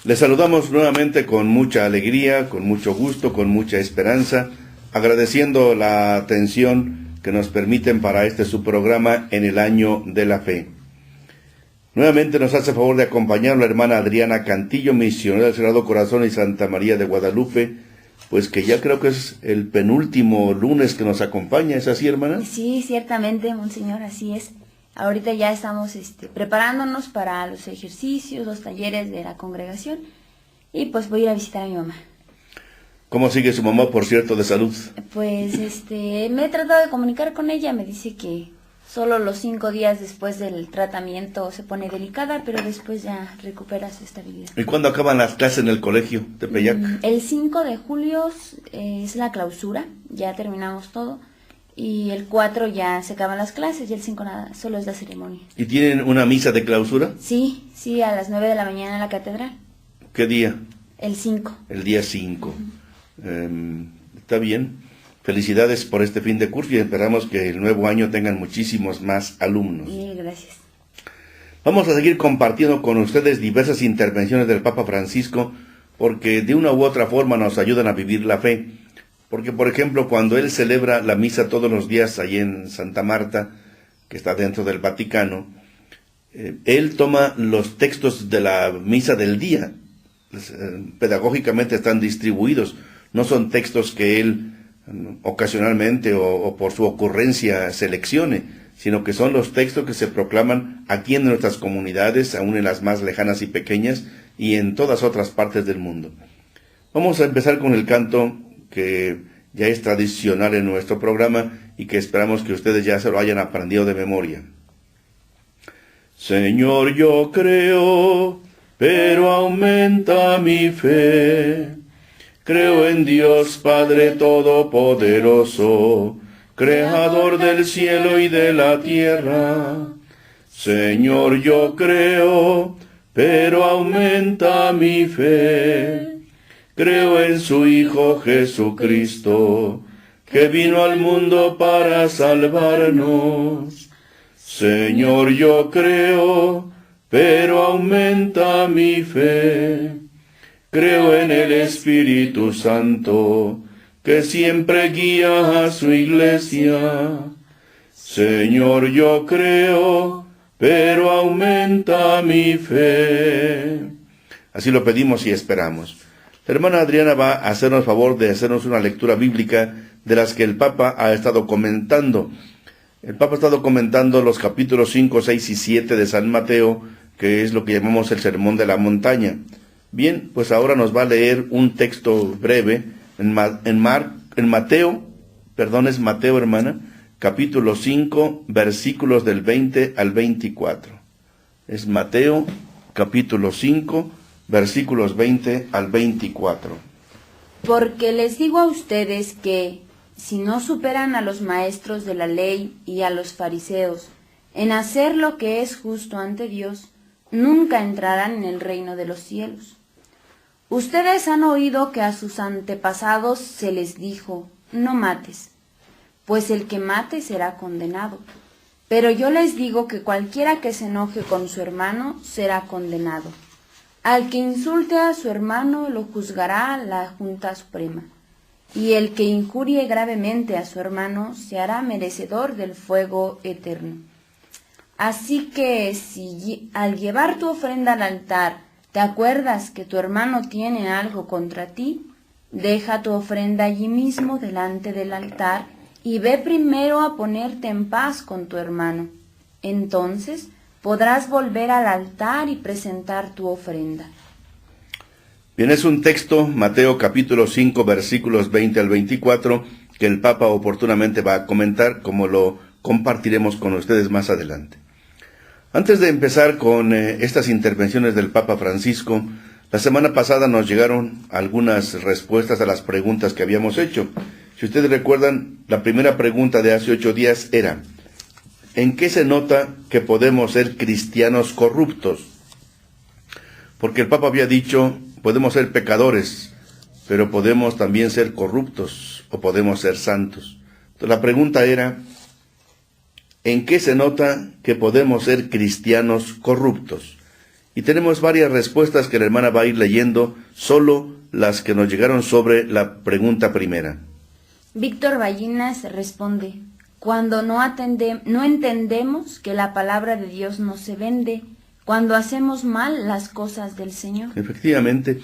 Les saludamos nuevamente con mucha alegría, con mucho gusto, con mucha esperanza, agradeciendo la atención que nos permiten para este su programa en el Año de la Fe. Nuevamente nos hace favor de acompañar la hermana Adriana Cantillo, misionera del Sagrado Corazón y Santa María de Guadalupe, pues que ya creo que es el penúltimo lunes que nos acompaña. ¿Es así, hermana? Sí, ciertamente, monseñor, así es. Ahorita ya estamos preparándonos para los ejercicios, los talleres de la congregación, y pues voy a ir a visitar a mi mamá. ¿Cómo sigue su mamá, por cierto, de salud? Pues me he tratado de comunicar con ella, me dice que solo los 5 días después del tratamiento se pone delicada, pero después ya recupera su estabilidad. ¿Y cuándo acaban las clases en el colegio de Peyac? El 5 de julio es la clausura, ya terminamos todo. Y el 4 ya se acaban las clases y el 5 nada, solo es la ceremonia. ¿Y tienen una misa de clausura? Sí, a las 9 de la mañana en la catedral. ¿Qué día? El 5. El día 5. Está bien. Felicidades por este fin de curso y esperamos que el nuevo año tengan muchísimos más alumnos. Mil gracias. Vamos a seguir compartiendo con ustedes diversas intervenciones del Papa Francisco porque de una u otra forma nos ayudan a vivir la fe. Porque, por ejemplo, cuando él celebra la misa todos los días allí en Santa Marta, que está dentro del Vaticano, él toma los textos de la misa del día. Pedagógicamente están distribuidos. No son textos que él ocasionalmente o por su ocurrencia seleccione, sino que son los textos que se proclaman aquí en nuestras comunidades, aún en las más lejanas y pequeñas, y en todas otras partes del mundo. Vamos a empezar con el canto que ya es tradicional en nuestro programa y que esperamos que ustedes ya se lo hayan aprendido de memoria. Señor, yo creo, pero aumenta mi fe. Creo en Dios Padre Todopoderoso, Creador del cielo y de la tierra. Señor, yo creo, pero aumenta mi fe. Creo en su Hijo Jesucristo, que vino al mundo para salvarnos. Señor, yo creo, pero aumenta mi fe. Creo en el Espíritu Santo, que siempre guía a su iglesia. Señor, yo creo, pero aumenta mi fe. Así lo pedimos y esperamos. La hermana Adriana va a hacernos favor de hacernos una lectura bíblica de las que el Papa ha estado comentando. El Papa ha estado comentando los capítulos 5, 6 y 7 de San Mateo, que es lo que llamamos el Sermón de la Montaña. Bien, pues ahora nos va a leer un texto breve en Mateo, hermana, capítulo 5, versículos del 20 al 24. Es Mateo, capítulo 5, versículos 20 al 24. Porque les digo a ustedes que, si no superan a los maestros de la ley y a los fariseos en hacer lo que es justo ante Dios, nunca entrarán en el reino de los cielos. Ustedes han oído que a sus antepasados se les dijo, no mates, pues el que mate será condenado. Pero yo les digo que cualquiera que se enoje con su hermano será condenado. Al que insulte a su hermano lo juzgará la Junta Suprema, y el que injurie gravemente a su hermano se hará merecedor del fuego eterno. Así que si al llevar tu ofrenda al altar te acuerdas que tu hermano tiene algo contra ti, deja tu ofrenda allí mismo delante del altar y ve primero a ponerte en paz con tu hermano. Entonces podrás volver al altar y presentar tu ofrenda. Bien, es un texto, Mateo capítulo 5, versículos 20 al 24, que el Papa oportunamente va a comentar, como lo compartiremos con ustedes más adelante. Antes de empezar con estas intervenciones del Papa Francisco, la semana pasada nos llegaron algunas respuestas a las preguntas que habíamos hecho. Si ustedes recuerdan, la primera pregunta de hace 8 días era: ¿en qué se nota que podemos ser cristianos corruptos? Porque el Papa había dicho, podemos ser pecadores, pero podemos también ser corruptos o podemos ser santos. Entonces la pregunta era, ¿en qué se nota que podemos ser cristianos corruptos? Y tenemos varias respuestas que la hermana va a ir leyendo, solo las que nos llegaron sobre la pregunta primera. Víctor Ballinas responde: cuando no entendemos que la palabra de Dios no se vende, cuando hacemos mal las cosas del Señor. Efectivamente,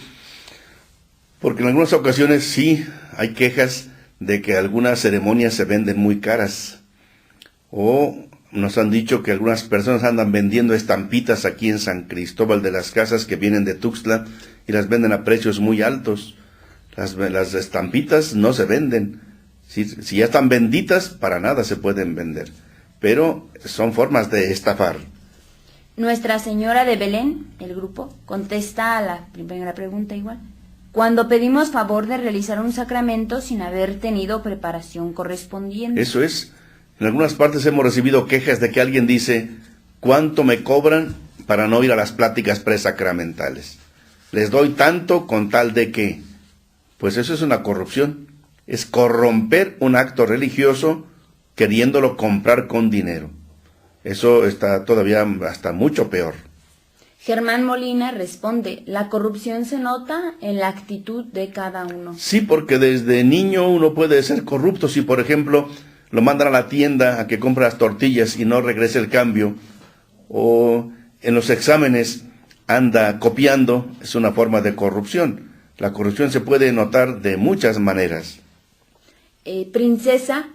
porque en algunas ocasiones sí hay quejas de que algunas ceremonias se venden muy caras, o nos han dicho que algunas personas andan vendiendo estampitas aquí en San Cristóbal de las Casas que vienen de Tuxtla y las venden a precios muy altos. Las estampitas no se venden. Si ya están benditas, para nada se pueden vender. Pero son formas de estafar. Nuestra Señora de Belén, el grupo, contesta a la primera pregunta igual: cuando pedimos favor de realizar un sacramento sin haber tenido preparación correspondiente. Eso es. En algunas partes hemos recibido quejas de que alguien dice: ¿cuánto me cobran para no ir a las pláticas presacramentales? Les doy tanto con tal de que. Pues eso es una corrupción. Es corromper un acto religioso queriéndolo comprar con dinero. Eso está todavía hasta mucho peor. Germán Molina responde: la corrupción se nota en la actitud de cada uno. Sí, porque desde niño uno puede ser corrupto. Si, por ejemplo, lo mandan a la tienda a que compre las tortillas y no regrese el cambio, o en los exámenes anda copiando, es una forma de corrupción. La corrupción se puede notar de muchas maneras. Princesa,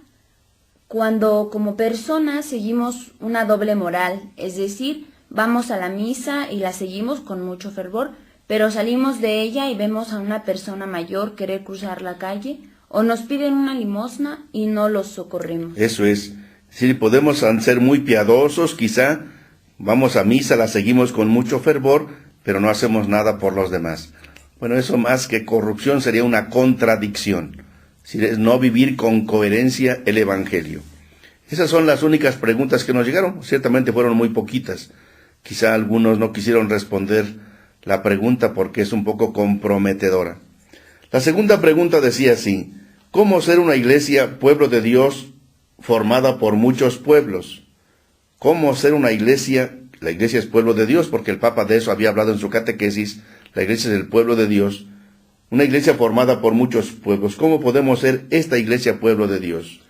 cuando como personas seguimos una doble moral, es decir, vamos a la misa y la seguimos con mucho fervor, pero salimos de ella y vemos a una persona mayor querer cruzar la calle, o nos piden una limosna y no los socorremos. Eso es. Sí, podemos ser muy piadosos, quizá vamos a misa, la seguimos con mucho fervor, pero no hacemos nada por los demás. Bueno, eso más que corrupción sería una contradicción. Es no vivir con coherencia el Evangelio. Esas son las únicas preguntas que nos llegaron. Ciertamente fueron muy poquitas. Quizá algunos no quisieron responder la pregunta porque es un poco comprometedora. La segunda pregunta decía así: ¿cómo ser una iglesia, pueblo de Dios, formada por muchos pueblos? ¿Cómo ser una iglesia? La iglesia es pueblo de Dios, porque el Papa de eso había hablado en su catequesis. La iglesia es el pueblo de Dios. Una iglesia formada por muchos pueblos. ¿Cómo podemos ser esta iglesia, pueblo de Dios?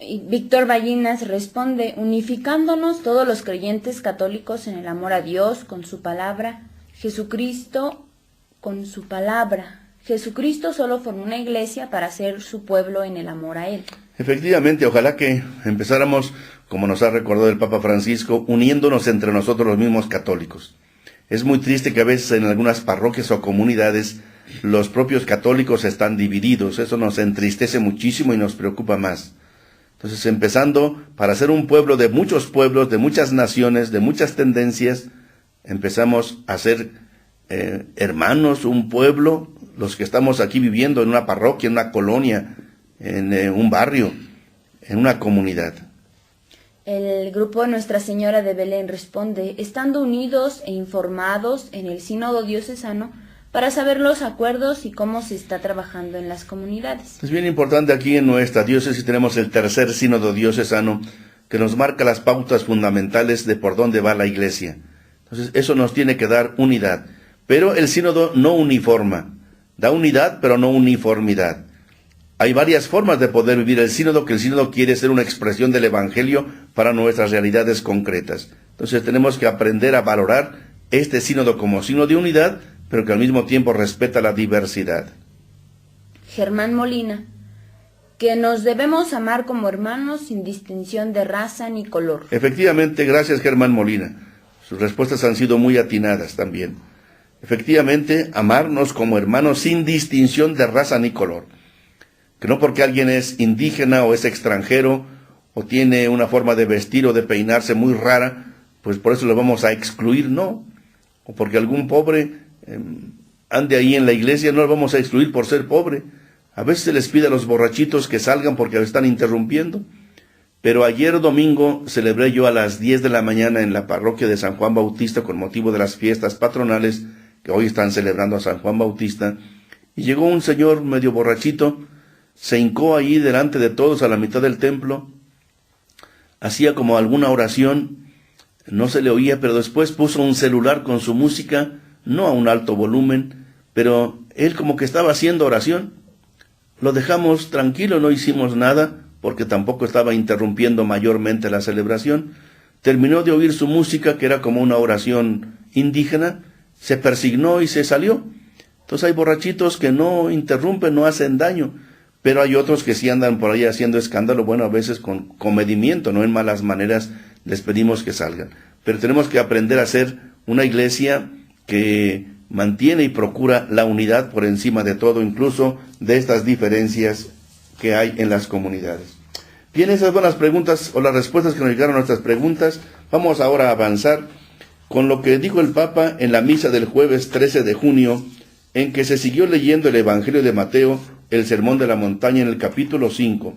Y Víctor Ballinas responde: unificándonos todos los creyentes católicos en el amor a Dios con su palabra, Jesucristo con su palabra. Jesucristo solo formó una iglesia para ser su pueblo en el amor a Él. Efectivamente, ojalá que empezáramos, como nos ha recordado el Papa Francisco, uniéndonos entre nosotros los mismos católicos. Es muy triste que a veces en algunas parroquias o comunidades los propios católicos están divididos. Eso nos entristece muchísimo y nos preocupa más. Entonces, empezando para ser un pueblo de muchos pueblos, de muchas naciones, de muchas tendencias, empezamos a ser hermanos, un pueblo, los que estamos aquí viviendo en una parroquia, en una colonia, en un barrio, en una comunidad. El grupo Nuestra Señora de Belén responde: estando unidos e informados en el sínodo diocesano para saber los acuerdos y cómo se está trabajando en las comunidades. Es bien importante, aquí en nuestra diócesis tenemos el tercer sínodo diocesano que nos marca las pautas fundamentales de por dónde va la iglesia. Entonces eso nos tiene que dar unidad, pero el sínodo no uniforma, da unidad pero no uniformidad. Hay varias formas de poder vivir el sínodo, que el sínodo quiere ser una expresión del Evangelio para nuestras realidades concretas. Entonces tenemos que aprender a valorar este sínodo como signo de unidad, pero que al mismo tiempo respeta la diversidad. Germán Molina: que nos debemos amar como hermanos sin distinción de raza ni color. Efectivamente, gracias Germán Molina. Sus respuestas han sido muy atinadas también. Efectivamente, amarnos como hermanos sin distinción de raza ni color. Que no porque alguien es indígena o es extranjero o tiene una forma de vestir o de peinarse muy rara, pues por eso lo vamos a excluir, no. O porque algún pobre ande ahí en la iglesia, no lo vamos a excluir por ser pobre. A veces se les pide a los borrachitos que salgan porque lo están interrumpiendo. Pero ayer domingo celebré yo a las 10 de la mañana en la parroquia de San Juan Bautista con motivo de las fiestas patronales que hoy están celebrando a San Juan Bautista. Y llegó un señor medio borrachito, se hincó ahí delante de todos a la mitad del templo, hacía como alguna oración, no se le oía, pero después puso un celular con su música, no a un alto volumen, pero él como que estaba haciendo oración. Lo dejamos tranquilo, no hicimos nada, porque tampoco estaba interrumpiendo mayormente la celebración. Terminó de oír su música, que era como una oración indígena, se persignó y se salió. Entonces hay borrachitos que no interrumpen, no hacen daño, pero hay otros que sí andan por ahí haciendo escándalo, bueno, a veces con comedimiento, no en malas maneras, les pedimos que salgan. Pero tenemos que aprender a ser una iglesia que mantiene y procura la unidad por encima de todo, incluso de estas diferencias que hay en las comunidades. Bien, esas son las preguntas o las respuestas que nos llegaron a nuestras preguntas. Vamos ahora a avanzar con lo que dijo el Papa en la misa del jueves 13 de junio, en que se siguió leyendo el Evangelio de Mateo, el Sermón de la Montaña, en el capítulo 5.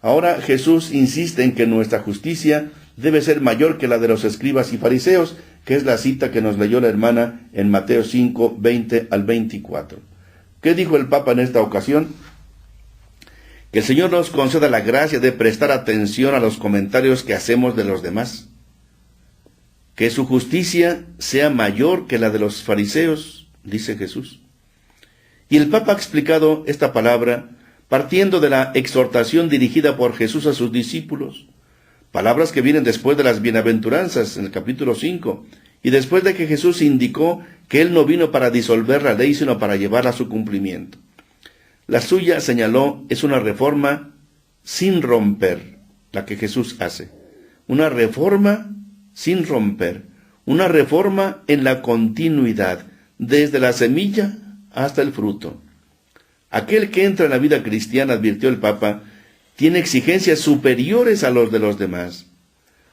Ahora Jesús insiste en que nuestra justicia debe ser mayor que la de los escribas y fariseos, que es la cita que nos leyó la hermana en Mateo 5, 20 al 24. ¿Qué dijo el Papa en esta ocasión? Que el Señor nos conceda la gracia de prestar atención a los comentarios que hacemos de los demás. Que su justicia sea mayor que la de los fariseos, dice Jesús. Y el Papa ha explicado esta palabra partiendo de la exhortación dirigida por Jesús a sus discípulos. Palabras que vienen después de las bienaventuranzas, en el capítulo 5, y después de que Jesús indicó que Él no vino para disolver la ley, sino para llevarla a su cumplimiento. La suya, señaló, es una reforma sin romper, la que Jesús hace. Una reforma sin romper, una reforma en la continuidad, desde la semilla hasta el fruto. Aquel que entra en la vida cristiana, advirtió el Papa, tiene exigencias superiores a los de los demás.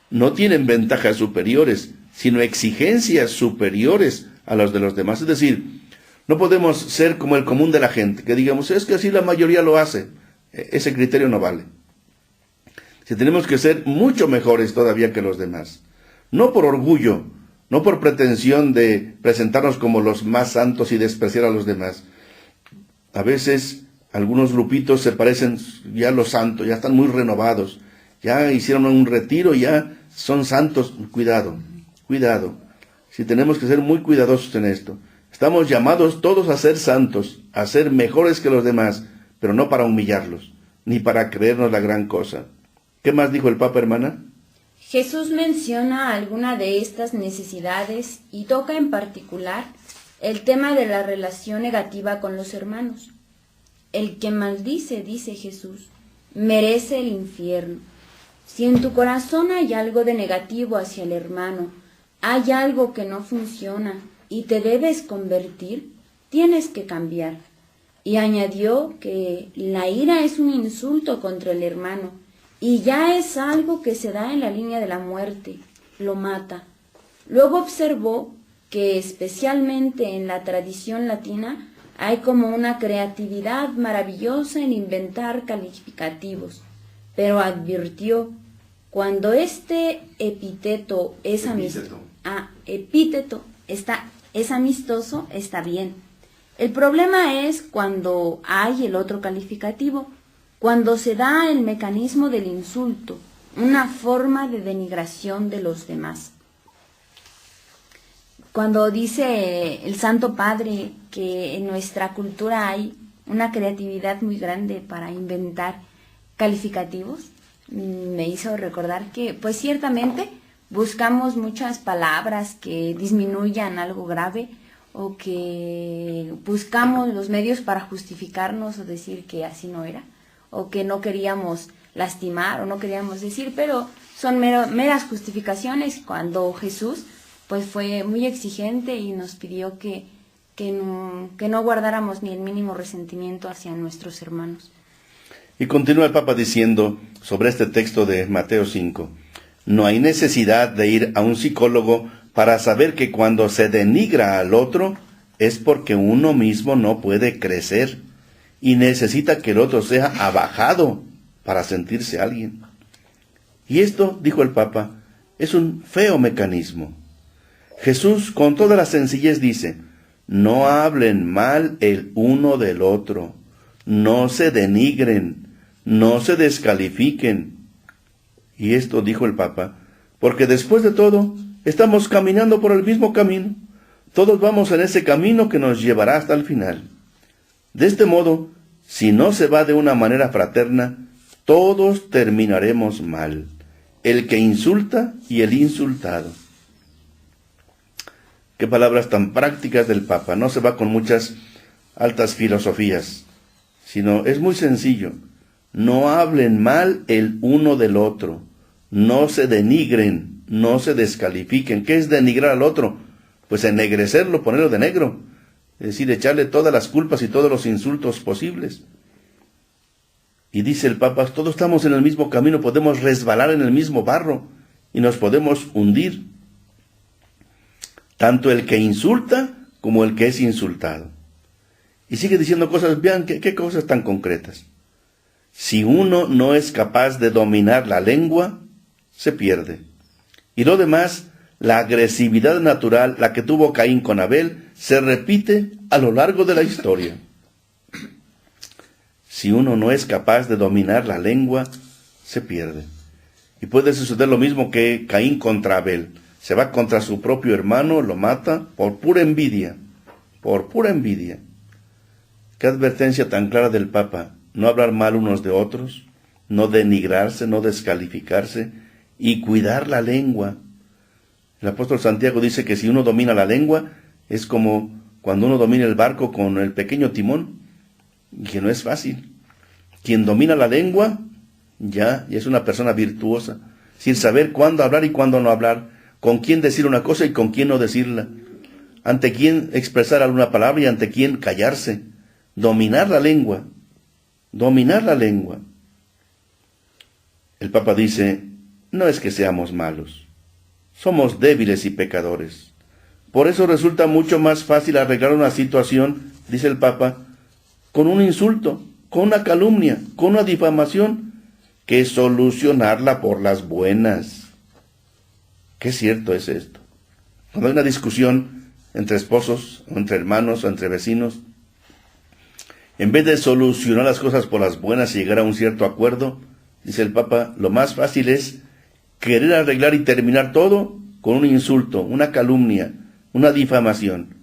No tienen ventajas superiores, sino exigencias superiores a los de los demás. Es decir, no podemos ser como el común de la gente, que digamos, es que así la mayoría lo hace. Ese criterio no vale. Si tenemos que ser mucho mejores todavía que los demás. No por orgullo, no por pretensión de presentarnos como los más santos y despreciar a los demás. A veces algunos grupitos se parecen ya a los santos, ya están muy renovados, ya hicieron un retiro, ya son santos. Cuidado, cuidado. Si tenemos que ser muy cuidadosos en esto. Estamos llamados todos a ser santos, a ser mejores que los demás, pero no para humillarlos, ni para creernos la gran cosa. ¿Qué más dijo el Papa, hermana? Jesús menciona alguna de estas necesidades y toca en particular el tema de la relación negativa con los hermanos. El que maldice, dice Jesús, merece el infierno. Si en tu corazón hay algo de negativo hacia el hermano, hay algo que no funciona y te debes convertir, tienes que cambiar. Y añadió que la ira es un insulto contra el hermano y ya es algo que se da en la línea de la muerte, lo mata. Luego observó que especialmente en la tradición latina hay como una creatividad maravillosa en inventar calificativos, pero advirtió, cuando este epíteto es amistoso, está bien. El problema es cuando hay el otro calificativo, cuando se da el mecanismo del insulto, una forma de denigración de los demás. Cuando dice el Santo Padre que en nuestra cultura hay una creatividad muy grande para inventar calificativos, me hizo recordar que, pues ciertamente, buscamos muchas palabras que disminuyan algo grave o que buscamos los medios para justificarnos o decir que así no era, o que no queríamos lastimar o no queríamos decir, pero son meras justificaciones cuando Jesús pues fue muy exigente y nos pidió que no guardáramos ni el mínimo resentimiento hacia nuestros hermanos. Y continúa el Papa diciendo sobre este texto de Mateo 5, no hay necesidad de ir a un psicólogo para saber que cuando se denigra al otro es porque uno mismo no puede crecer y necesita que el otro sea abajado para sentirse alguien. Y esto, dijo el Papa, es un feo mecanismo. Jesús, con toda la sencillez, dice, no hablen mal el uno del otro, no se denigren, no se descalifiquen. Y esto, dijo el Papa, porque después de todo, estamos caminando por el mismo camino. Todos vamos en ese camino que nos llevará hasta el final. De este modo, si no se va de una manera fraterna, todos terminaremos mal, el que insulta y el insultado. Qué palabras tan prácticas del Papa. No se va con muchas altas filosofías, sino es muy sencillo. No hablen mal el uno del otro, no se denigren, no se descalifiquen. ¿Qué es denigrar al otro? Pues ennegrecerlo, ponerlo de negro, es decir, echarle todas las culpas y todos los insultos posibles. Y dice el Papa, todos estamos en el mismo camino, podemos resbalar en el mismo barro y nos podemos hundir. Tanto el que insulta como el que es insultado. Y sigue diciendo cosas, vean qué cosas tan concretas. Si uno no es capaz de dominar la lengua, se pierde. Y lo demás, la agresividad natural, la que tuvo Caín con Abel, se repite a lo largo de la historia. Si uno no es capaz de dominar la lengua, se pierde. Y puede suceder lo mismo que Caín contra Abel. Se va contra su propio hermano, lo mata por pura envidia. Por pura envidia. Qué advertencia tan clara del Papa. No hablar mal unos de otros, no denigrarse, no descalificarse y cuidar la lengua. El apóstol Santiago dice que si uno domina la lengua, es como cuando uno domina el barco con el pequeño timón, y que no es fácil. Quien domina la lengua, ya es una persona virtuosa, sin saber cuándo hablar y cuándo no hablar, con quién decir una cosa y con quién no decirla, ante quién expresar alguna palabra y ante quién callarse. Dominar la lengua, dominar la lengua. El Papa dice, no es que seamos malos, somos débiles y pecadores. Por eso resulta mucho más fácil arreglar una situación, dice el Papa, con un insulto, con una calumnia, con una difamación, que solucionarla por las buenas. Qué cierto es esto. Cuando hay una discusión entre esposos, o entre hermanos, o entre vecinos, en vez de solucionar las cosas por las buenas y llegar a un cierto acuerdo, dice el Papa, lo más fácil es querer arreglar y terminar todo con un insulto, una calumnia, una difamación.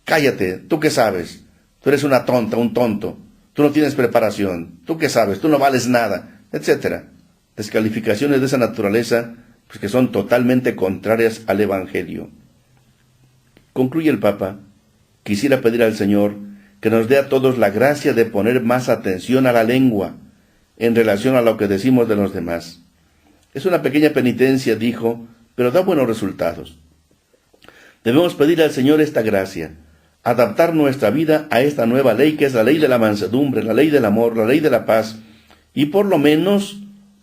Cállate, ¿tú qué sabes? Tú eres una tonta, un tonto. Tú no tienes preparación. ¿Tú qué sabes? Tú no vales nada, etcétera. Descalificaciones de esa naturaleza, pues que son totalmente contrarias al Evangelio. Concluye el Papa, quisiera pedir al Señor que nos dé a todos la gracia de poner más atención a la lengua en relación a lo que decimos de los demás. Es una pequeña penitencia, dijo, pero da buenos resultados. Debemos pedir al Señor esta gracia, adaptar nuestra vida a esta nueva ley que es la ley de la mansedumbre, la ley del amor, la ley de la paz, y por lo menos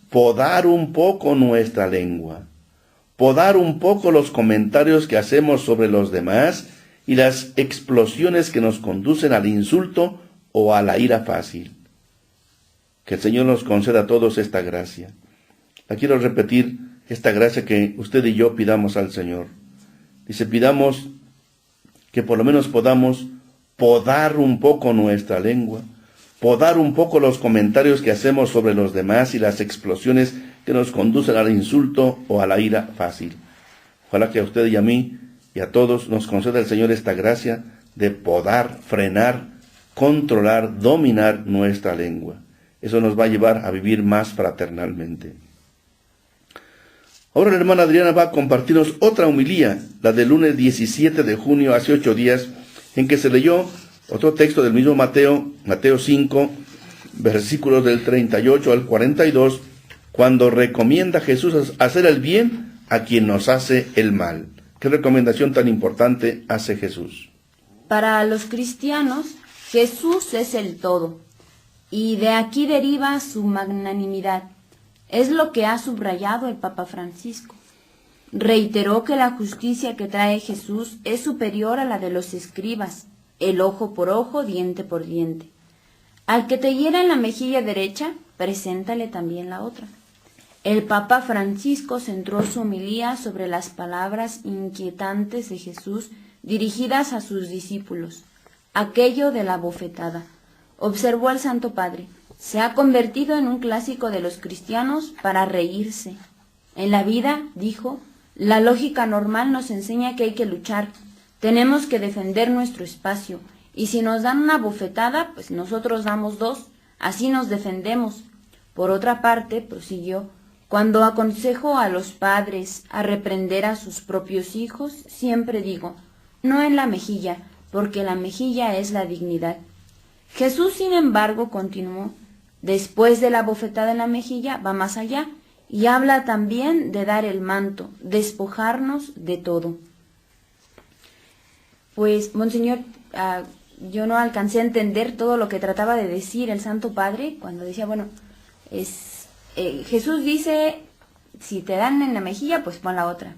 podar un poco nuestra lengua, podar un poco los comentarios que hacemos sobre los demás y las explosiones que nos conducen al insulto o a la ira fácil. Que el Señor nos conceda a todos esta gracia. La quiero repetir, esta gracia que usted y yo pidamos al Señor. Dice, pidamos que por lo menos podamos podar un poco nuestra lengua, podar un poco los comentarios que hacemos sobre los demás y las explosiones que nos conducen al insulto o a la ira fácil. Ojalá que a usted y a mí y a todos nos conceda el Señor esta gracia de podar, frenar, controlar, dominar nuestra lengua. Eso nos va a llevar a vivir más fraternalmente. Ahora la hermana Adriana va a compartirnos otra homilía, la del lunes 17 de junio, hace 8 días, en que se leyó otro texto del mismo Mateo, Mateo 5, versículos del 38 al 42, cuando recomienda a Jesús hacer el bien a quien nos hace el mal. ¿Qué recomendación tan importante hace Jesús? Para los cristianos, Jesús es el todo, y de aquí deriva su magnanimidad. Es lo que ha subrayado el Papa Francisco. Reiteró que la justicia que trae Jesús es superior a la de los escribas, el ojo por ojo, diente por diente. Al que te hiera en la mejilla derecha, preséntale también la otra. El Papa Francisco centró su homilía sobre las palabras inquietantes de Jesús dirigidas a sus discípulos, aquello de la bofetada. Observó al Santo Padre, se ha convertido en un clásico de los cristianos para reírse. En la vida, dijo, la lógica normal nos enseña que hay que luchar. Tenemos que defender nuestro espacio. Y si nos dan una bofetada, pues nosotros damos dos. Así nos defendemos. Por otra parte, prosiguió, cuando aconsejo a los padres a reprender a sus propios hijos, siempre digo, no en la mejilla, porque la mejilla es la dignidad. Jesús, sin embargo, continuó, después de la bofetada en la mejilla, va más allá, y habla también de dar el manto, despojarnos de todo. Pues, Monseñor, yo no alcancé a entender todo lo que trataba de decir el Santo Padre, cuando decía, bueno, Jesús dice, si te dan en la mejilla, pues pon la otra.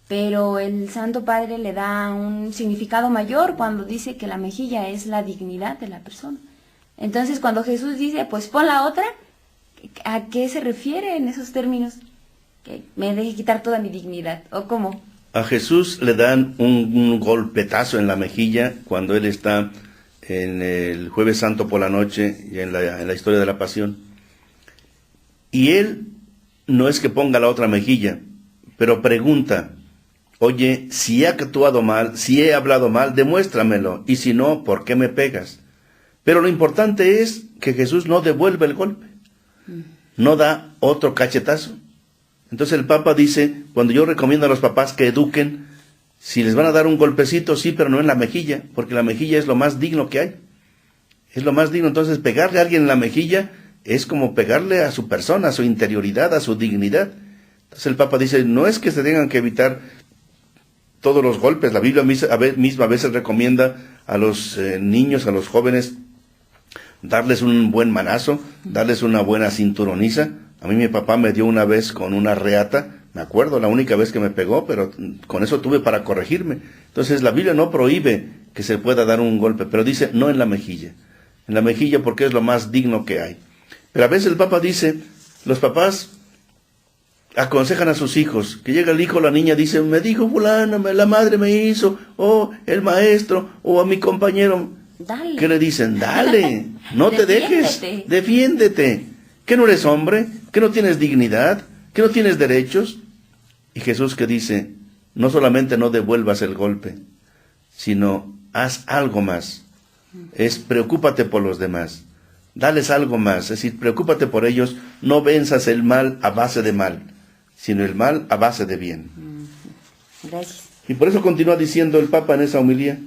Pero el Santo Padre le da un significado mayor cuando dice que la mejilla es la dignidad de la persona. Entonces, cuando Jesús dice, pues pon la otra, ¿a qué se refiere en esos términos? Que me deje quitar toda mi dignidad, ¿o cómo? A Jesús le dan un golpetazo en la mejilla cuando él está en el Jueves Santo por la noche y en la historia de la Pasión. Y él no es que ponga la otra mejilla, pero pregunta, oye, si he actuado mal, si he hablado mal, demuéstramelo, y si no, ¿por qué me pegas? Pero lo importante es que Jesús no devuelve el golpe, no da otro cachetazo. Entonces el Papa dice, cuando yo recomiendo a los papás que eduquen, si les van a dar un golpecito, sí, pero no en la mejilla, porque la mejilla es lo más digno que hay. Es lo más digno. Entonces pegarle a alguien en la mejilla es como pegarle a su persona, a su interioridad, a su dignidad. Entonces el Papa dice, no es que se tengan que evitar todos los golpes. La Biblia misma a veces recomienda a los niños, a los jóvenes, darles un buen manazo, darles una buena cinturoniza. A mí mi papá me dio una vez con una reata, me acuerdo, la única vez que me pegó, pero con eso tuve para corregirme. Entonces la Biblia no prohíbe que se pueda dar un golpe, pero dice no en la mejilla. En la mejilla porque es lo más digno que hay. Pero a veces el Papa dice, los papás aconsejan a sus hijos, que llega el hijo o la niña, dice, me dijo fulano, la madre me hizo, o el maestro, o a mi compañero. Dale. ¿Qué le dicen? Dale, no te dejes, defiéndete. ¿Que no eres hombre? ¿Que no tienes dignidad? ¿Que no tienes derechos? Y Jesús que dice, no solamente no devuelvas el golpe, sino haz algo más. Preocúpate por los demás. Dales algo más, es decir, preocúpate por ellos, no venzas el mal a base de mal, sino el mal a base de bien. Gracias. Y por eso continúa diciendo el Papa en esa homilía,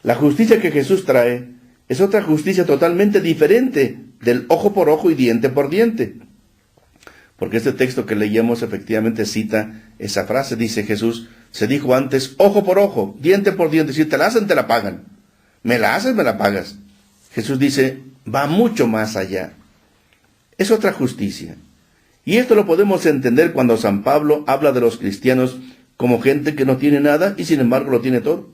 la justicia que Jesús trae es otra justicia totalmente diferente del ojo por ojo y diente por diente. Porque este texto que leíamos efectivamente cita esa frase, dice Jesús, se dijo antes ojo por ojo, diente por diente, si te la hacen, te la pagan. Me la haces, me la pagas. Jesús dice, va mucho más allá. Es otra justicia. Y esto lo podemos entender cuando San Pablo habla de los cristianos como gente que no tiene nada y sin embargo lo tiene todo.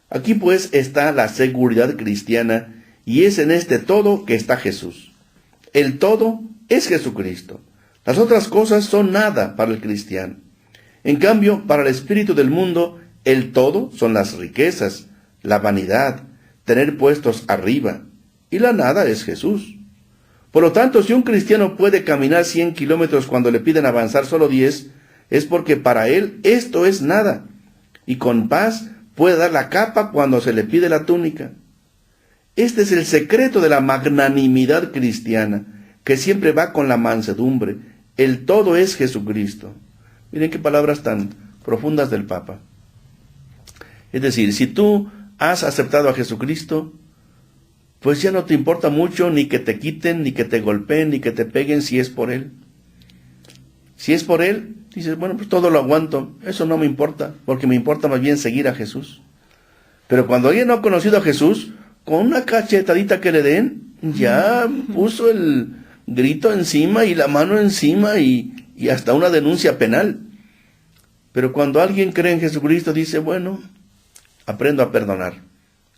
Aquí pues está la seguridad cristiana y es en este todo que está Jesús. El todo es Jesucristo. Las otras cosas son nada para el cristiano. En cambio, para el espíritu del mundo, el todo son las riquezas, la vanidad, tener puestos arriba. Y la nada es Jesús. Por lo tanto, si un cristiano puede caminar 100 kilómetros cuando le piden avanzar solo 10, es porque para él esto es nada. Y con paz puede dar la capa cuando se le pide la túnica. Este es el secreto de la magnanimidad cristiana, que siempre va con la mansedumbre. El todo es Jesucristo. Miren qué palabras tan profundas del Papa. Es decir, si tú has aceptado a Jesucristo, pues ya no te importa mucho ni que te quiten, ni que te golpeen, ni que te peguen si es por Él. Si es por Él, dices, bueno, pues todo lo aguanto, eso no me importa, porque me importa más bien seguir a Jesús. Pero cuando alguien no ha conocido a Jesús, con una cachetadita que le den, ya puso el grito encima y la mano encima y hasta una denuncia penal. Pero cuando alguien cree en Jesucristo, dice, bueno, aprendo a perdonar.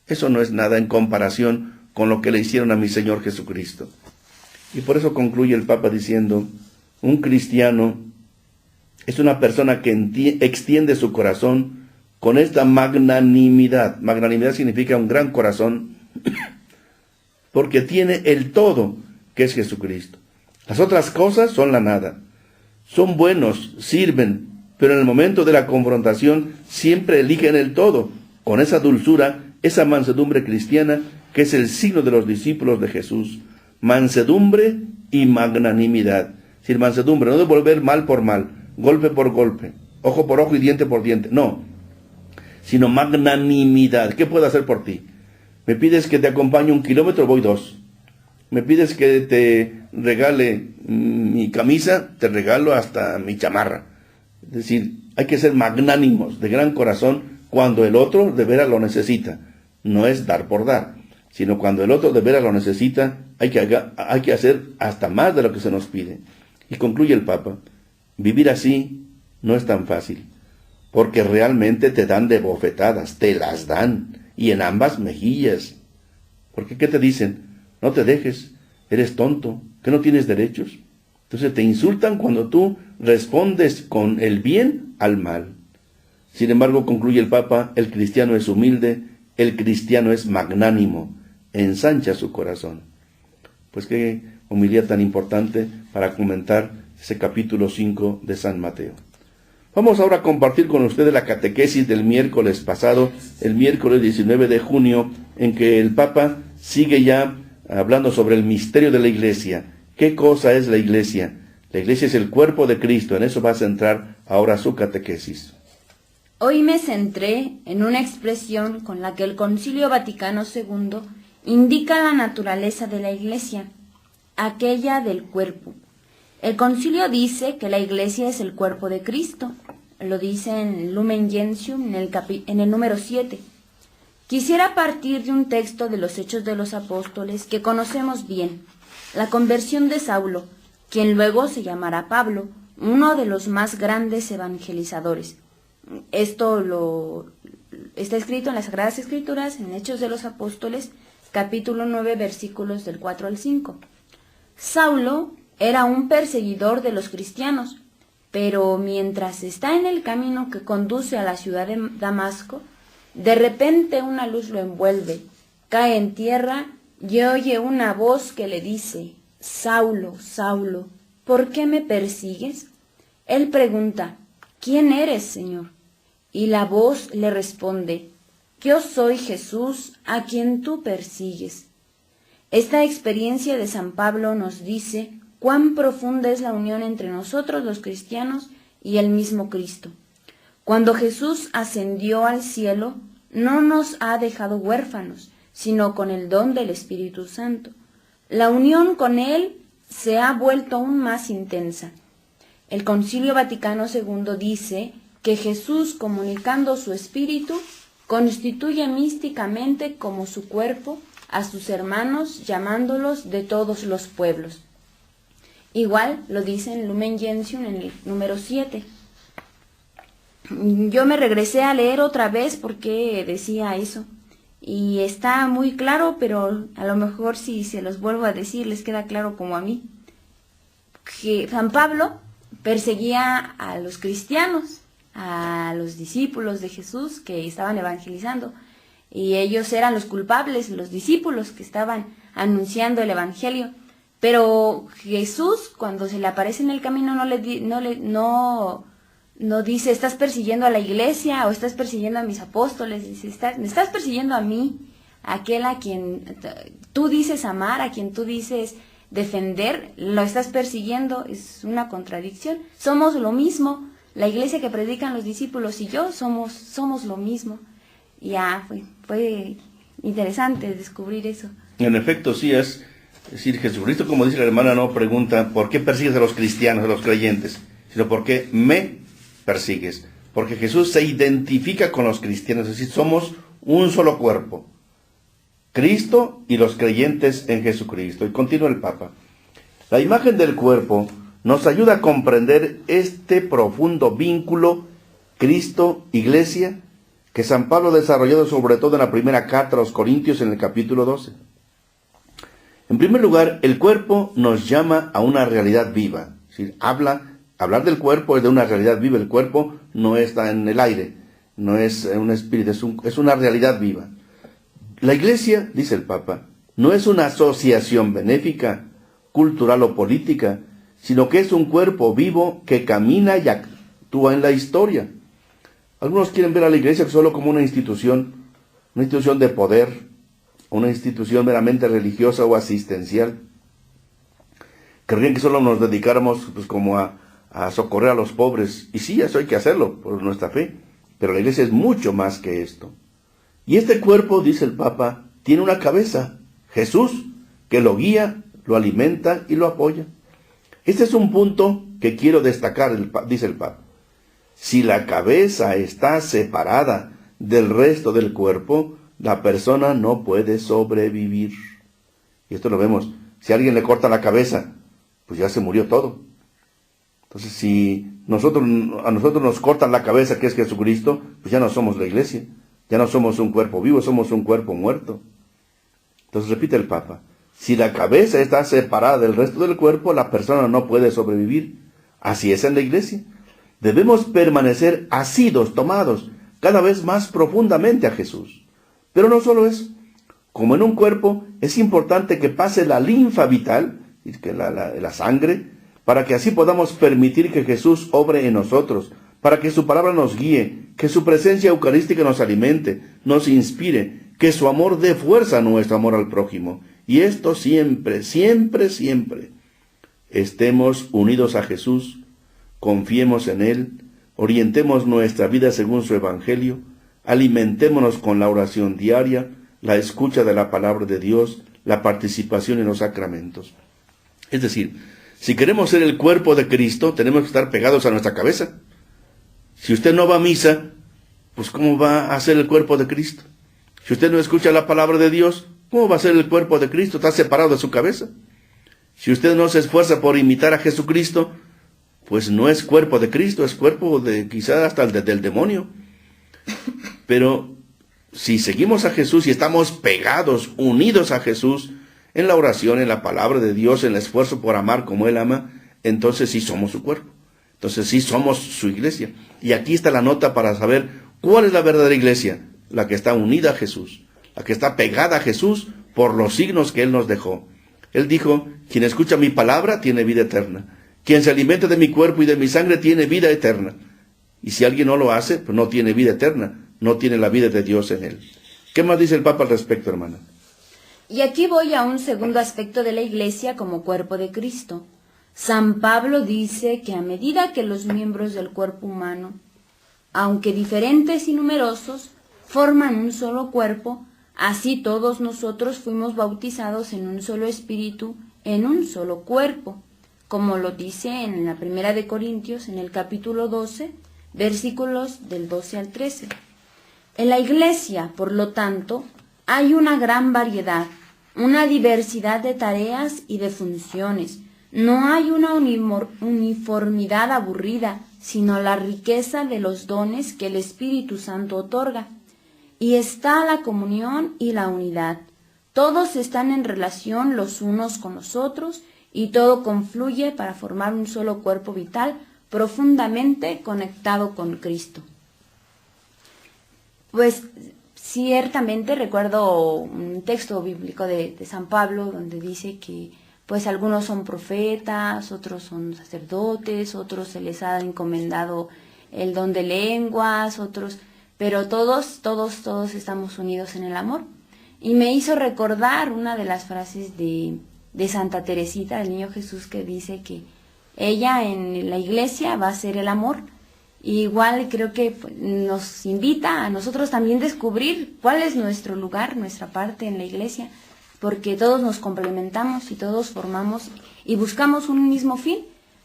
Eso no es nada en comparación con lo que le hicieron a mi Señor Jesucristo. Y por eso concluye el Papa diciendo, un cristiano es una persona que extiende su corazón con esta magnanimidad. Magnanimidad significa un gran corazón, porque tiene el todo, que es Jesucristo. Las otras cosas son la nada. son buenos, sirven, pero en el momento de la confrontación siempre eligen el todo, con esa dulzura, esa mansedumbre cristiana que es el signo de los discípulos de Jesús. Mansedumbre y magnanimidad. Es decir, mansedumbre, no devolver mal por mal, golpe por golpe, ojo por ojo y diente por diente, no, sino magnanimidad. ¿Qué puedo hacer por ti? Me pides que te acompañe 1 kilómetro, voy 2. Me pides que te regale mi camisa, te regalo hasta mi chamarra. Es decir, hay que ser magnánimos, de gran corazón, cuando el otro de veras lo necesita. No es dar por dar, sino cuando el otro de veras lo necesita, hay que hacer hasta más de lo que se nos pide. Y concluye el Papa, vivir así no es tan fácil, porque realmente te dan de bofetadas, te las dan, y en ambas mejillas. Porque ¿qué te dicen? No te dejes, eres tonto, que no tienes derechos. Entonces te insultan cuando tú respondes con el bien al mal. Sin embargo, concluye el Papa, el cristiano es humilde, el cristiano es magnánimo, ensancha su corazón. Pues qué homilía tan importante para comentar ese capítulo 5 de San Mateo. Vamos ahora a compartir con ustedes la catequesis del miércoles pasado, el miércoles 19 de junio, en que el Papa sigue ya hablando sobre el misterio de la Iglesia. ¿Qué cosa es la Iglesia? La Iglesia es el cuerpo de Cristo, en eso va a centrar ahora su catequesis. Hoy me centré en una expresión con la que el Concilio Vaticano II indica la naturaleza de la Iglesia, aquella del cuerpo. El concilio dice que la Iglesia es el cuerpo de Cristo, lo dice en Lumen Gentium en el número 7. Quisiera partir de un texto de los Hechos de los Apóstoles que conocemos bien, la conversión de Saulo, quien luego se llamará Pablo, uno de los más grandes evangelizadores. Esto está escrito en las Sagradas Escrituras, en Hechos de los Apóstoles, capítulo 9, versículos del 4 al 5. Saulo era un perseguidor de los cristianos, pero mientras está en el camino que conduce a la ciudad de Damasco, de repente una luz lo envuelve, cae en tierra y oye una voz que le dice: Saulo, Saulo, ¿por qué me persigues? Él pregunta: ¿Quién eres, Señor? Y la voz le responde: Yo soy Jesús, a quien tú persigues. Esta experiencia de San Pablo nos dice cuán profunda es la unión entre nosotros los cristianos y el mismo Cristo. Cuando Jesús ascendió al cielo, no nos ha dejado huérfanos, sino con el don del Espíritu Santo. La unión con Él se ha vuelto aún más intensa. El Concilio Vaticano II dice que Jesús, comunicando su Espíritu, constituye místicamente como su cuerpo a sus hermanos, llamándolos de todos los pueblos. Igual lo dice en Lumen Gentium en el número 7. Yo me regresé a leer otra vez porque decía eso. Y está muy claro, pero a lo mejor si se los vuelvo a decir les queda claro como a mí. Que San Pablo perseguía a los cristianos, a los discípulos de Jesús que estaban evangelizando. Y ellos eran los culpables, los discípulos que estaban anunciando el evangelio. Pero Jesús, cuando se le aparece en el camino, no dice: estás persiguiendo a la iglesia o estás persiguiendo a mis apóstoles. Dice: me estás persiguiendo a mí, aquel a quien tú dices amar, a quien tú dices defender, lo estás persiguiendo. Es una contradicción. Somos lo mismo. La iglesia que predican los discípulos y yo somos lo mismo. Ya fue interesante descubrir eso. En efecto, sí es decir, Jesucristo, como dice la hermana, no pregunta ¿por qué persigues a los cristianos, a los creyentes? Sino ¿por qué me persigues? Porque Jesús se identifica con los cristianos, es decir, somos un solo cuerpo, Cristo y los creyentes en Jesucristo. Y continúa el Papa: la imagen del cuerpo nos ayuda a comprender este profundo vínculo Cristo-Iglesia que San Pablo ha desarrollado sobre todo en la primera carta a los Corintios en el capítulo 12. En primer lugar, el cuerpo nos llama a una realidad viva. Es decir, hablar del cuerpo es de una realidad viva. El cuerpo no está en el aire, no es un espíritu, es una realidad viva. La Iglesia, dice el Papa, no es una asociación benéfica, cultural o política, sino que es un cuerpo vivo que camina y actúa en la historia. Algunos quieren ver a la iglesia solo como una institución de poder, una institución meramente religiosa o asistencial. Querrían que solo nos dedicáramos pues, como a socorrer a los pobres. Y sí, eso hay que hacerlo por nuestra fe. Pero la iglesia es mucho más que esto. Y este cuerpo, dice el Papa, tiene una cabeza, Jesús, que lo guía, lo alimenta y lo apoya. Este es un punto que quiero destacar, dice el Papa. Si la cabeza está separada del resto del cuerpo, la persona no puede sobrevivir. Y esto lo vemos. Si a alguien le corta la cabeza, pues ya se murió todo. Entonces, si a nosotros nos cortan la cabeza, que es Jesucristo, pues ya no somos la iglesia. Ya no somos un cuerpo vivo, somos un cuerpo muerto. Entonces repite el Papa. Si la cabeza está separada del resto del cuerpo, la persona no puede sobrevivir. Así es en la iglesia. Debemos permanecer asidos, tomados, cada vez más profundamente a Jesús. Pero no solo eso. Como en un cuerpo, es importante que pase la linfa vital, que la sangre, para que así podamos permitir que Jesús obre en nosotros, para que su palabra nos guíe, que su presencia eucarística nos alimente, nos inspire, que su amor dé fuerza a nuestro amor al prójimo. Y esto siempre, siempre, siempre. Estemos unidos a Jesús, confiemos en Él, orientemos nuestra vida según su Evangelio, alimentémonos con la oración diaria, la escucha de la palabra de Dios, la participación en los sacramentos. Es decir, si queremos ser el cuerpo de Cristo, tenemos que estar pegados a nuestra cabeza. Si usted no va a misa, pues ¿cómo va a ser el cuerpo de Cristo? Si usted no escucha la palabra de Dios, ¿cómo va a ser el cuerpo de Cristo? Está separado de su cabeza. Si usted no se esfuerza por imitar a Jesucristo, pues no es cuerpo de Cristo, es cuerpo de quizás hasta del demonio. Pero si seguimos a Jesús y estamos pegados, unidos a Jesús, en la oración, en la palabra de Dios, en el esfuerzo por amar como Él ama, entonces sí somos su cuerpo. Entonces sí somos su iglesia. Y aquí está la nota para saber cuál es la verdadera iglesia. La que está unida a Jesús, la que está pegada a Jesús por los signos que Él nos dejó. Él dijo, quien escucha mi palabra tiene vida eterna. Quien se alimenta de mi cuerpo y de mi sangre tiene vida eterna. Y si alguien no lo hace, pues no tiene vida eterna, no tiene la vida de Dios en él. ¿Qué más dice el Papa al respecto, hermana? Y aquí voy a un segundo aspecto de la iglesia como cuerpo de Cristo. San Pablo dice que a medida que los miembros del cuerpo humano, aunque diferentes y numerosos, forman un solo cuerpo, así todos nosotros fuimos bautizados en un solo espíritu, en un solo cuerpo, como lo dice en la primera de Corintios, en el capítulo 12, versículos del 12 al 13. En la iglesia, por lo tanto, hay una gran variedad, una diversidad de tareas y de funciones. No hay una uniformidad aburrida, sino la riqueza de los dones que el Espíritu Santo otorga. Y está la comunión y la unidad. Todos están en relación los unos con los otros y todo confluye para formar un solo cuerpo vital profundamente conectado con Cristo. Pues ciertamente recuerdo un texto bíblico de San Pablo donde dice que pues algunos son profetas, otros son sacerdotes, otros se les ha encomendado el don de lenguas, otros, pero todos estamos unidos en el amor. Y me hizo recordar una de las frases de Santa Teresita, del Niño Jesús, que dice que ella en la iglesia va a ser el amor. Y igual creo que nos invita a nosotros también descubrir cuál es nuestro lugar, nuestra parte en la iglesia, porque todos nos complementamos y todos formamos y buscamos un mismo fin,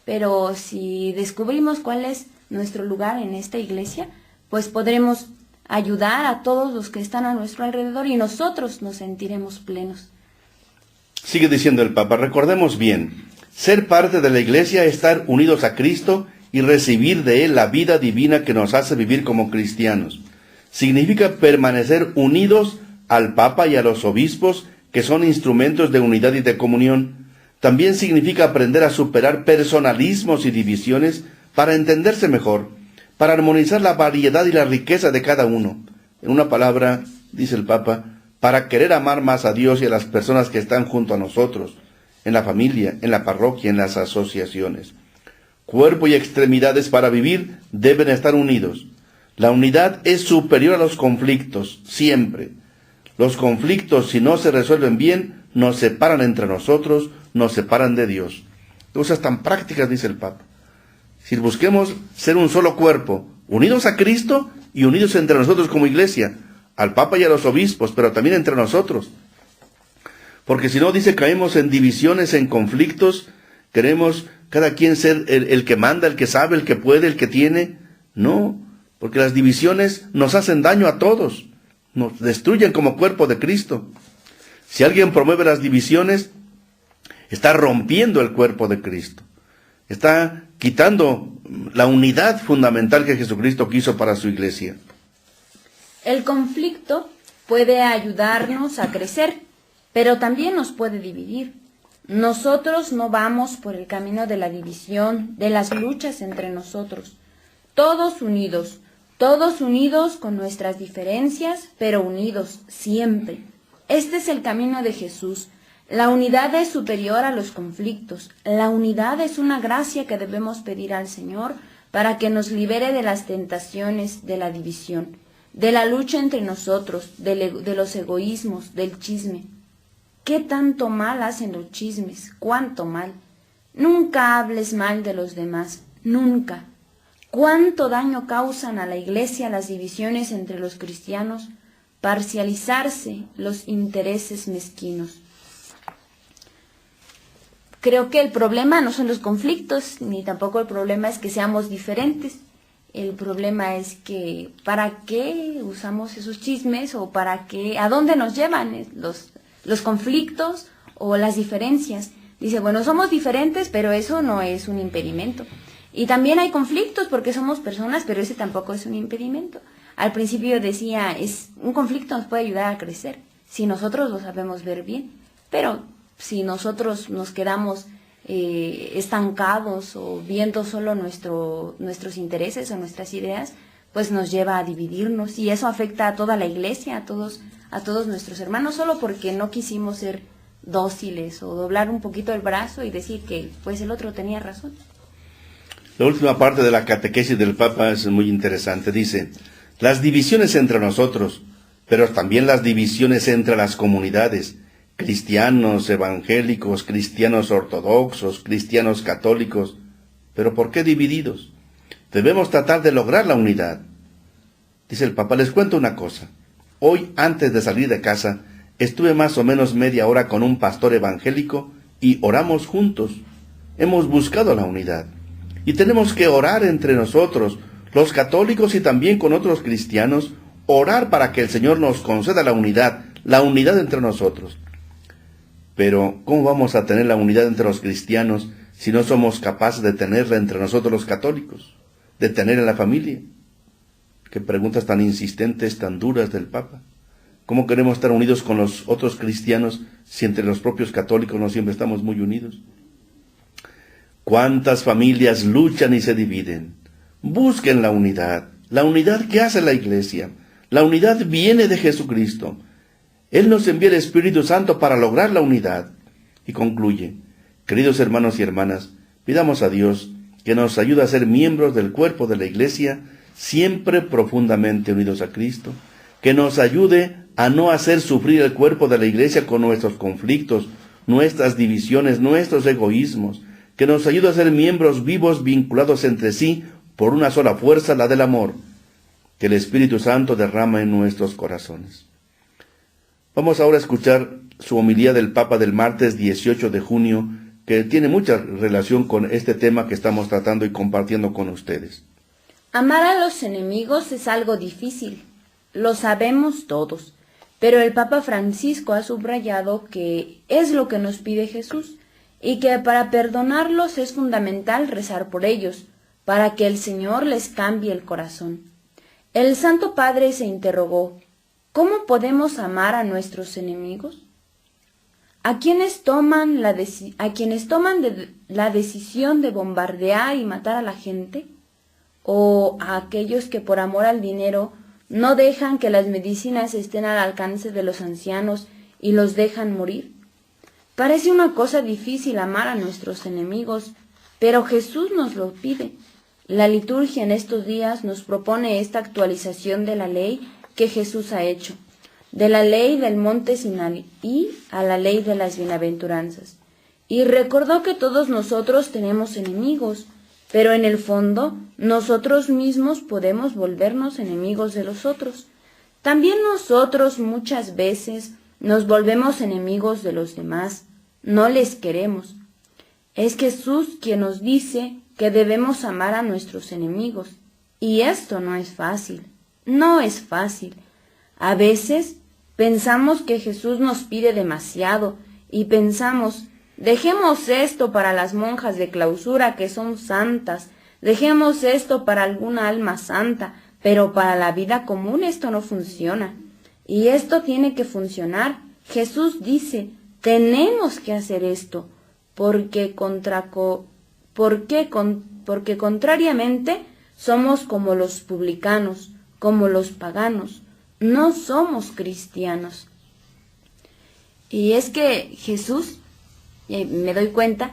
pero si descubrimos cuál es nuestro lugar en esta iglesia, pues podremos ayudar a todos los que están a nuestro alrededor y nosotros nos sentiremos plenos. Sigue diciendo el Papa, recordemos bien, ser parte de la iglesia es estar unidos a Cristo y recibir de Él la vida divina que nos hace vivir como cristianos. Significa permanecer unidos al Papa y a los obispos, que son instrumentos de unidad y de comunión. También significa aprender a superar personalismos y divisiones para entenderse mejor, para armonizar la variedad y la riqueza de cada uno. En una palabra, dice el Papa, para querer amar más a Dios y a las personas que están junto a nosotros. en la familia, en la parroquia, en las asociaciones. Cuerpo y extremidades para vivir deben estar unidos. La unidad es superior a los conflictos, siempre. Los conflictos, si no se resuelven bien, nos separan entre nosotros, nos separan de Dios. Cosas tan prácticas, dice el Papa. Si busquemos ser un solo cuerpo, unidos a Cristo y unidos entre nosotros como iglesia, al Papa y a los obispos, pero también entre nosotros. Porque si no, dice, caemos en divisiones, en conflictos, queremos cada quien ser el que manda, el que sabe, el que puede, el que tiene. No, porque las divisiones nos hacen daño a todos, nos destruyen como cuerpo de Cristo. Si alguien promueve las divisiones, está rompiendo el cuerpo de Cristo. Está quitando la unidad fundamental que Jesucristo quiso para su iglesia. El conflicto puede ayudarnos a crecer, pero también nos puede dividir. Nosotros no vamos por el camino de la división, de las luchas entre nosotros. Todos unidos con nuestras diferencias, pero unidos siempre. Este es el camino de Jesús. La unidad es superior a los conflictos. La unidad es una gracia que debemos pedir al Señor para que nos libere de las tentaciones de la división, de la lucha entre nosotros, de los egoísmos, del chisme. ¿Qué tanto mal hacen los chismes? ¿Cuánto mal? Nunca hables mal de los demás, nunca. ¿Cuánto daño causan a la Iglesia las divisiones entre los cristianos? Parcializarse los intereses mezquinos. Creo que el problema no son los conflictos, ni tampoco el problema es que seamos diferentes. El problema es que ¿para qué usamos esos chismes o para qué, a dónde nos llevan los conflictos o las diferencias? Dice, bueno, somos diferentes, pero eso no es un impedimento. Y también hay conflictos porque somos personas, pero ese tampoco es un impedimento. Al principio decía, un conflicto nos puede ayudar a crecer, si nosotros lo sabemos ver bien, pero si nosotros nos quedamos estancados o viendo solo nuestros intereses o nuestras ideas, pues nos lleva a dividirnos y eso afecta a toda la iglesia, a todos nuestros hermanos, solo porque no quisimos ser dóciles o doblar un poquito el brazo y decir que pues el otro tenía razón. La última parte de la catequesis del Papa es muy interesante. Dice, las divisiones entre nosotros, pero también las divisiones entre las comunidades, cristianos evangélicos, cristianos ortodoxos, cristianos católicos. ¿Pero por qué divididos? Debemos tratar de lograr la unidad. Dice el Papa, les cuento una cosa. Hoy, antes de salir de casa, estuve más o menos media hora con un pastor evangélico y oramos juntos. Hemos buscado la unidad. Y tenemos que orar entre nosotros, los católicos y también con otros cristianos, orar para que el Señor nos conceda la unidad entre nosotros. Pero, ¿cómo vamos a tener la unidad entre los cristianos si no somos capaces de tenerla entre nosotros los católicos? De tener en la familia. Qué preguntas tan insistentes, tan duras del Papa. ¿Cómo queremos estar unidos con los otros cristianos si entre los propios católicos no siempre estamos muy unidos? ¿Cuántas familias luchan y se dividen? Busquen la unidad que hace la Iglesia. La unidad viene de Jesucristo. Él nos envía el Espíritu Santo para lograr la unidad. Y concluye, queridos hermanos y hermanas, pidamos a Dios que nos ayude a ser miembros del cuerpo de la Iglesia, siempre profundamente unidos a Cristo, que nos ayude a no hacer sufrir el cuerpo de la Iglesia con nuestros conflictos, nuestras divisiones, nuestros egoísmos, que nos ayude a ser miembros vivos vinculados entre sí por una sola fuerza, la del amor, que el Espíritu Santo derrama en nuestros corazones. Vamos ahora a escuchar su homilía del Papa del martes 18 de junio, que tiene mucha relación con este tema que estamos tratando y compartiendo con ustedes. Amar a los enemigos es algo difícil, lo sabemos todos, pero el Papa Francisco ha subrayado que es lo que nos pide Jesús y que para perdonarlos es fundamental rezar por ellos, para que el Señor les cambie el corazón. El Santo Padre se interrogó, ¿cómo podemos amar a nuestros enemigos? A quienes toman la decisión de bombardear y matar a la gente, o a aquellos que por amor al dinero no dejan que las medicinas estén al alcance de los ancianos y los dejan morir. Parece una cosa difícil amar a nuestros enemigos, pero Jesús nos lo pide. La liturgia en estos días nos propone esta actualización de la ley que Jesús ha hecho, de la ley del monte Sinaí a la ley de las bienaventuranzas. Y recordó que todos nosotros tenemos enemigos, pero en el fondo nosotros mismos podemos volvernos enemigos de los otros. También nosotros muchas veces nos volvemos enemigos de los demás, no les queremos. Es Jesús quien nos dice que debemos amar a nuestros enemigos, y esto no es fácil, no es fácil. A veces pensamos que Jesús nos pide demasiado y pensamos, dejemos esto para las monjas de clausura que son santas, dejemos esto para alguna alma santa, pero para la vida común esto no funciona. Y esto tiene que funcionar. Jesús dice, tenemos que hacer esto, porque contrariamente somos como los publicanos, como los paganos, no somos cristianos. Y es que Jesús, me doy cuenta,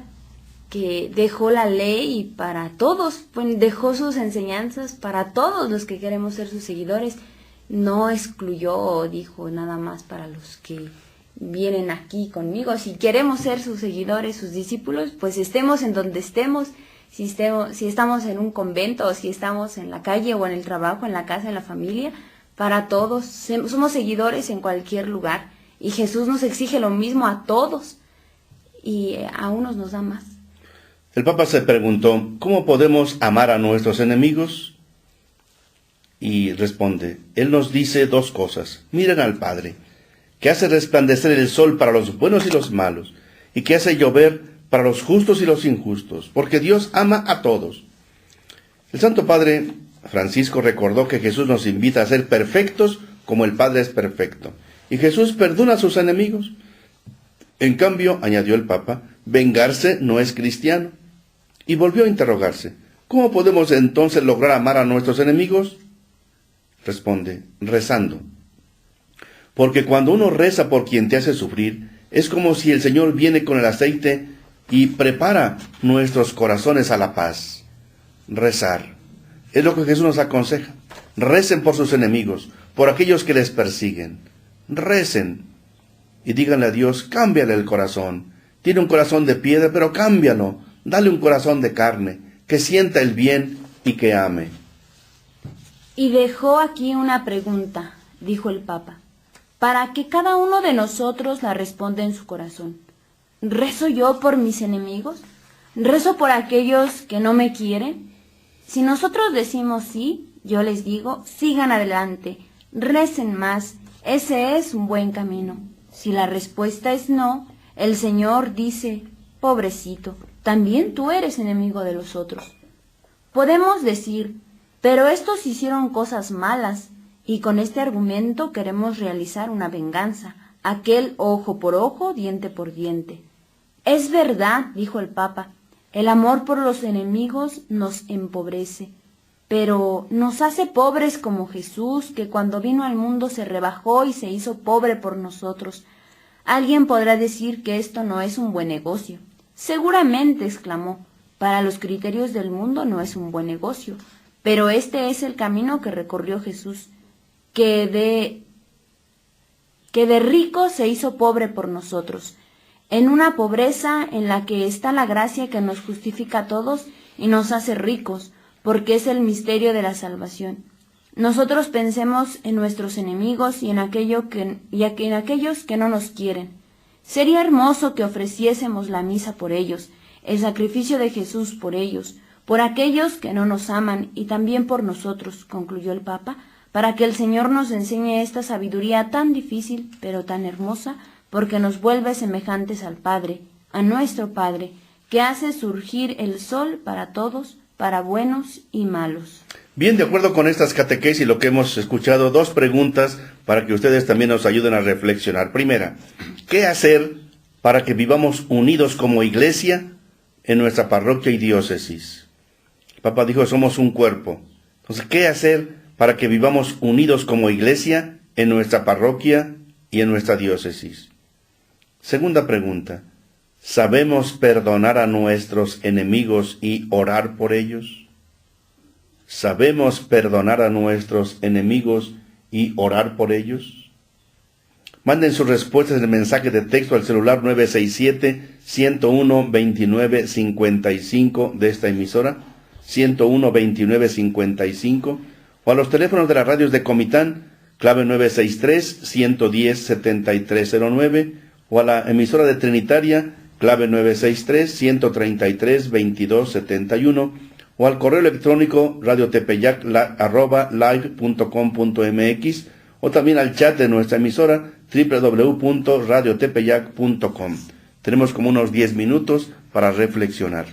que dejó la ley para todos, dejó sus enseñanzas para todos los que queremos ser sus seguidores, no excluyó o dijo nada más para los que vienen aquí conmigo. Si queremos ser sus seguidores, sus discípulos, pues estemos en donde estemos, si estamos en un convento o si estamos en la calle o en el trabajo, en la casa, en la familia, para todos, somos seguidores en cualquier lugar y Jesús nos exige lo mismo a todos y a unos nos da más. El Papa se preguntó, ¿cómo podemos amar a nuestros enemigos? Y responde, Él nos dice dos cosas. Miren al Padre, que hace resplandecer el sol para los buenos y los malos, y que hace llover para los justos y los injustos, porque Dios ama a todos. El Santo Padre Francisco recordó que Jesús nos invita a ser perfectos como el Padre es perfecto, y Jesús perdona a sus enemigos. En cambio, añadió el Papa, vengarse no es cristiano. Y volvió a interrogarse, ¿cómo podemos entonces lograr amar a nuestros enemigos? Responde, rezando. Porque cuando uno reza por quien te hace sufrir, es como si el Señor viene con el aceite y prepara nuestros corazones a la paz. Rezar. Es lo que Jesús nos aconseja. Recen por sus enemigos, por aquellos que les persiguen. Recen. Y díganle a Dios, cámbiale el corazón. Tiene un corazón de piedra, pero cámbialo. Dale un corazón de carne, que sienta el bien y que ame. Y dejó aquí una pregunta, dijo el Papa, para que cada uno de nosotros la responda en su corazón. ¿Rezo yo por mis enemigos? ¿Rezo por aquellos que no me quieren? Si nosotros decimos sí, yo les digo, sigan adelante, recen más, ese es un buen camino. Si la respuesta es no, el Señor dice, pobrecito, también tú eres enemigo de los otros. Podemos decir, pero estos hicieron cosas malas, y con este argumento queremos realizar una venganza, aquel ojo por ojo, diente por diente. Es verdad, dijo el Papa, el amor por los enemigos nos empobrece, pero nos hace pobres como Jesús, que cuando vino al mundo se rebajó y se hizo pobre por nosotros. Alguien podrá decir que esto no es un buen negocio. Seguramente, exclamó, para los criterios del mundo no es un buen negocio, pero este es el camino que recorrió Jesús, que de rico se hizo pobre por nosotros, en una pobreza en la que está la gracia que nos justifica a todos y nos hace ricos, porque es el misterio de la salvación. Nosotros pensemos en nuestros enemigos y en aquellos que no nos quieren. Sería hermoso que ofreciésemos la misa por ellos, el sacrificio de Jesús por ellos, por aquellos que no nos aman y también por nosotros, concluyó el Papa, para que el Señor nos enseñe esta sabiduría tan difícil, pero tan hermosa, porque nos vuelve semejantes al Padre, a nuestro Padre, que hace surgir el sol para todos, para buenos y malos. Bien, de acuerdo con estas catequesis y lo que hemos escuchado, dos preguntas para que ustedes también nos ayuden a reflexionar. Primera, ¿qué hacer para que vivamos unidos como iglesia en nuestra parroquia y diócesis? El Papa dijo que somos un cuerpo. Entonces, ¿qué hacer para que vivamos unidos como iglesia en nuestra parroquia y en nuestra diócesis? Segunda pregunta, ¿Sabemos perdonar a nuestros enemigos y orar por ellos? ¿Sabemos perdonar a nuestros enemigos y orar por ellos? Manden sus respuestas en el mensaje de texto al celular 967-101-2955 de esta emisora, 101-2955, o a los teléfonos de las radios de Comitán, clave 963-110-7309, o a la emisora de Trinitaria, clave 963-133-2271, o al correo electrónico radiotepeyac@live.com.mx, o también al chat de nuestra emisora www.radiotepeyac.com. Tenemos como unos 10 minutos para reflexionar.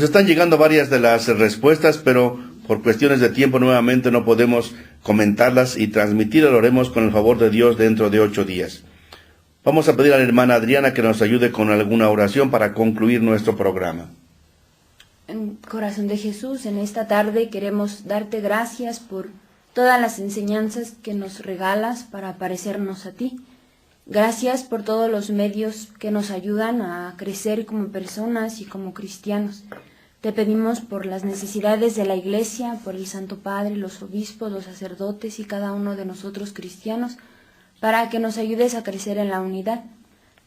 están llegando varias de las respuestas, pero por cuestiones de tiempo nuevamente no podemos comentarlas y transmitirlas. Lo haremos con el favor de Dios dentro de 8 días. Vamos a pedir a la hermana Adriana que nos ayude con alguna oración para concluir nuestro programa. Corazón de Jesús, en esta tarde queremos darte gracias por todas las enseñanzas que nos regalas para parecernos a ti. Gracias por todos los medios que nos ayudan a crecer como personas y como cristianos. Te pedimos por las necesidades de la Iglesia, por el Santo Padre, los obispos, los sacerdotes y cada uno de nosotros cristianos, para que nos ayudes a crecer en la unidad.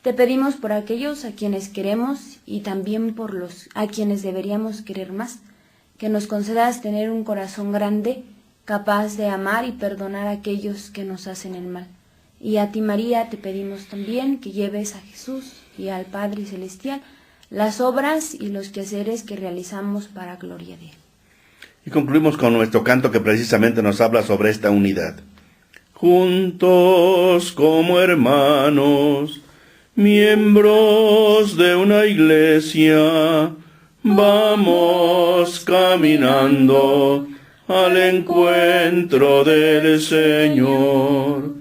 Te pedimos por aquellos a quienes queremos y también por los a quienes deberíamos querer más, que nos concedas tener un corazón grande, capaz de amar y perdonar a aquellos que nos hacen el mal. Y a ti, María, te pedimos también que lleves a Jesús y al Padre Celestial las obras y los quehaceres que realizamos para gloria de Él. Y concluimos con nuestro canto que precisamente nos habla sobre esta unidad. Juntos como hermanos, miembros de una iglesia, vamos caminando al encuentro del Señor.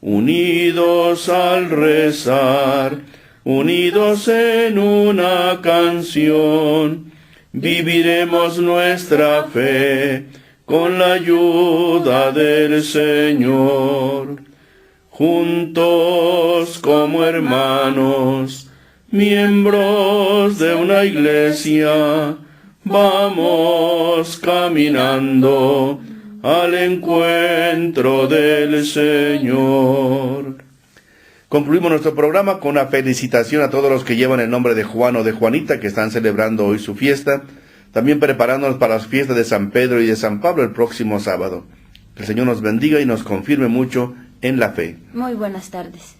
Unidos al rezar, unidos en una canción, viviremos nuestra fe con la ayuda del Señor. Juntos como hermanos, miembros de una iglesia, vamos caminando al encuentro del Señor. Concluimos nuestro programa con una felicitación a todos los que llevan el nombre de Juan o de Juanita, que están celebrando hoy su fiesta, también preparándonos para las fiestas de San Pedro y de San Pablo el próximo sábado. Que el Señor nos bendiga y nos confirme mucho en la fe. Muy buenas tardes.